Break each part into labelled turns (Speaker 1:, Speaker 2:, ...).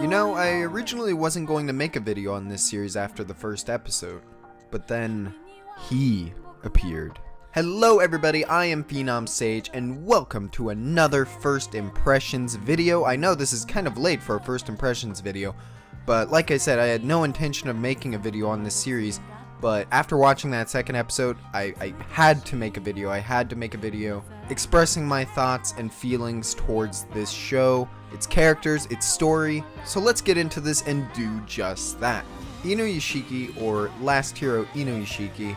Speaker 1: You know, I originally wasn't going to make a video on this series after the first episode, but then he appeared. Hello everybody, I am PhenomSage and welcome to another First Impressions video. I know this is kind of late for a First Impressions video, but like I said, I had no intention of making a video on this series, but after watching that second episode, I had to make a video. I had to make a video expressing my thoughts and feelings towards this show, its characters, its story. So let's get into this and do just that. Inuyashiki, or Last Hero Inuyashiki,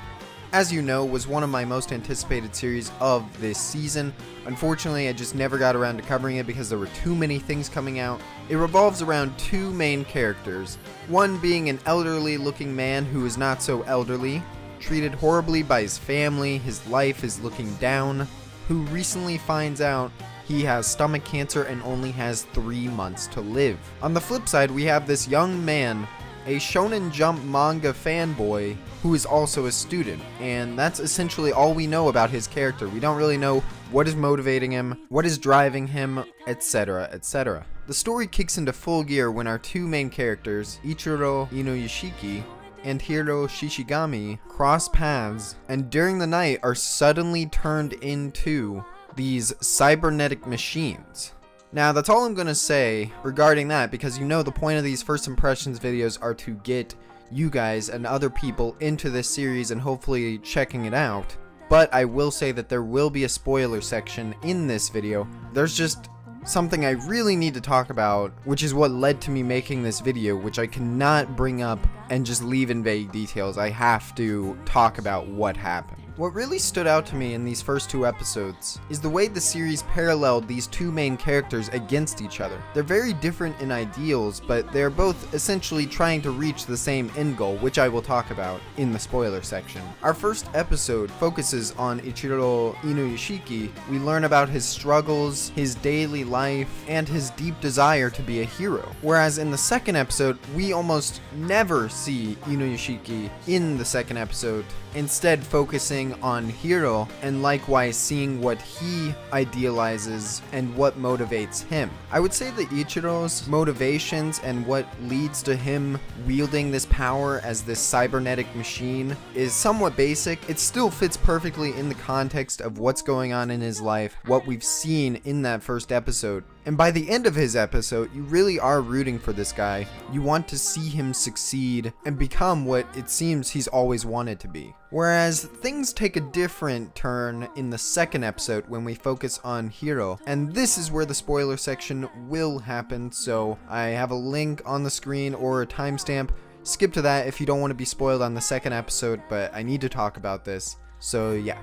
Speaker 1: as you know, was one of my most anticipated series of this season. Unfortunately, I just never got around to covering it because there were too many things coming out. It revolves around two main characters, one being an elderly looking man who is not so elderly, treated horribly by his family, his life is looking down, who recently finds out he has stomach cancer and only has 3 months to live. On the flip side, we have this young man, a Shonen Jump manga fanboy who is also a student, and that's essentially all we know about his character. We don't really know what is motivating him, what is driving him, etc, etc. The story kicks into full gear when our two main characters, Ichiro Inuyashiki and Hiro Shishigami, cross paths and during the night are suddenly turned into these cybernetic machines. Now, that's all I'm going to say regarding that, because you know the point of these First Impressions videos are to get you guys and other people into this series and hopefully checking it out. But I will say that there will be a spoiler section in this video. There's just something I really need to talk about, which is what led to me making this video, which I cannot bring up and just leave in vague details. I have to talk about what happened. What really stood out to me in these first 2 episodes is the way the series paralleled these two main characters against each other. They're very different in ideals, but they're both essentially trying to reach the same end goal, which I will talk about in the spoiler section. Our first episode focuses on Ichiro Inuyashiki. We learn about his struggles, his daily life, and his deep desire to be a hero. Whereas in the second episode, we almost never see Inuyashiki in the second episode, instead focusing on Hiro and likewise seeing what he idealizes and what motivates him. I would say that Ichiro's motivations and what leads to him wielding this power as this cybernetic machine is somewhat basic. It still fits perfectly in the context of what's going on in his life, what we've seen in that first episode. And by the end of his episode, you really are rooting for this guy. You want to see him succeed and become what it seems he's always wanted to be. Whereas things take a different turn in the second episode when we focus on Hiro. And this is where the spoiler section will happen, so I have a link on the screen or a timestamp. Skip to that if you don't want to be spoiled on the second episode, but I need to talk about this. So yeah.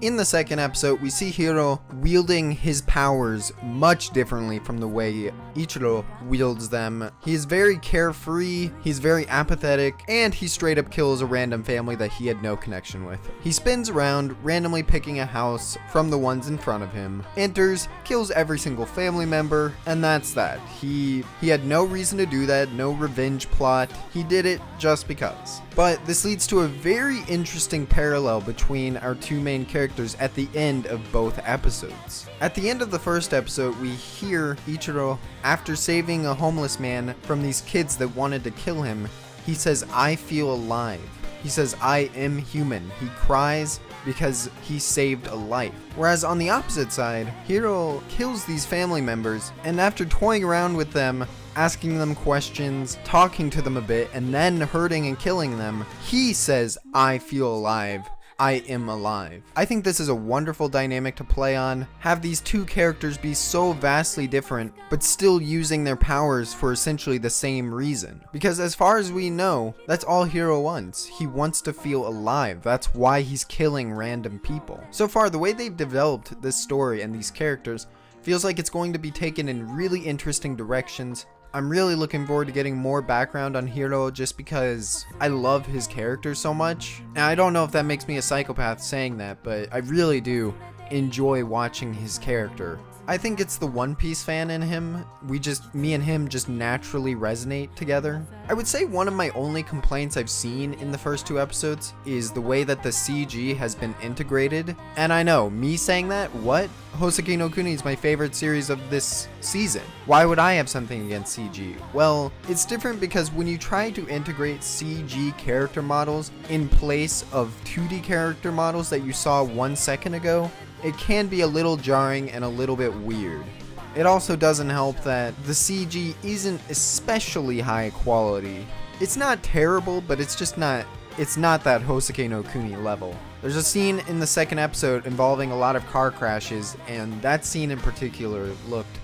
Speaker 1: In the second episode, we see Hiro wielding his powers much differently from the way Ichiro wields them. He is very carefree, he's very apathetic, and he straight up kills a random family that he had no connection with. He spins around, randomly picking a house from the ones in front of him, enters, kills every single family member, and that's that. He had no reason to do that, no revenge plot. He did it just because. But this leads to a very interesting parallel between our two main characters at the end of both episodes. At the end of the first episode, we hear Ichiro, after saving a homeless man from these kids that wanted to kill him, he says, "I feel alive." He says, "I am human." He cries because he saved a life. Whereas on the opposite side, Hiro kills these family members, and after toying around with them, asking them questions, talking to them a bit, and then hurting and killing them, he says, "I feel alive. I am alive." I think this is a wonderful dynamic to play on. Have these two characters be so vastly different, but still using their powers for essentially the same reason. Because as far as we know, that's all Hiro wants. He wants to feel alive. That's why he's killing random people. So far, the way they've developed this story and these characters feels like it's going to be taken in really interesting directions. I'm really looking forward to getting more background on Hiro just because I love his character so much. And I don't know if that makes me a psychopath saying that, but I really do enjoy watching his character. I think it's the One Piece fan in him. Me and him just naturally resonate together. I would say one of my only complaints I've seen in the first 2 episodes is the way that the CG has been integrated. And I know, me saying that, what? Hoseki no Kuni is my favorite series of this season. Why would I have something against CG? Well, it's different because when you try to integrate CG character models in place of 2D character models that you saw 1 second ago, it can be a little jarring and a little bit weird. It also doesn't help that the CG isn't especially high quality. It's not terrible, but it's not that Hoseki no Kuni level. There's a scene in the 2nd episode involving a lot of car crashes, and that scene in particular looked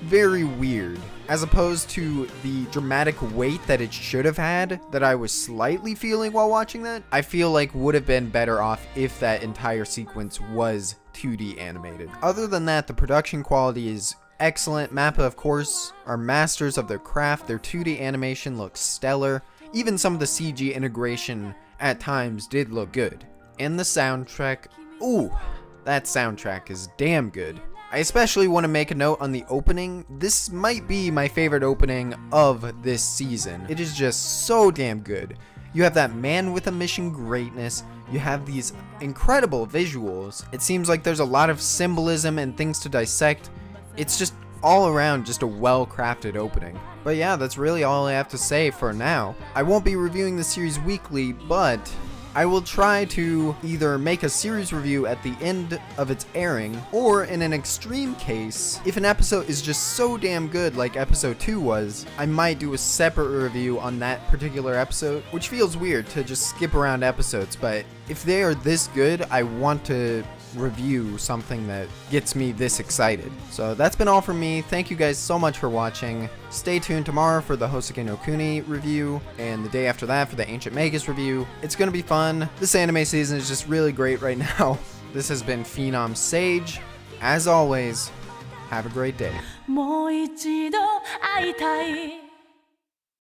Speaker 1: very weird, as opposed to the dramatic weight that it should have had that I was slightly feeling while watching that. I feel like would have been better off if that entire sequence was 2D animated. Other than that, the production quality is excellent. Mappa, of course, are masters of their craft. Their 2D animation looks stellar. Even some of the CG integration at times did look good. And the soundtrack, ooh, that soundtrack is damn good. I especially want to make a note on the opening. This might be my favorite opening of this season. It is just so damn good. You have that man with a mission greatness. You have these incredible visuals. It seems like there's a lot of symbolism and things to dissect. It's just all around just a well-crafted opening. But yeah, that's really all I have to say for now. I won't be reviewing the series weekly, but I will try to either make a series review at the end of its airing, or in an extreme case, if an episode is just so damn good like episode 2 was, I might do a separate review on that particular episode, which feels weird to just skip around episodes, but if they are this good, I want to review something that gets me this excited. So that's been all from me. Thank you guys so much for watching. Stay tuned tomorrow for the Hoseki no Kuni review, and the day after that for the Ancient Magus review. It's gonna be fun. This anime season is just really great right now. This has been PhenomSage. As always, have a great day.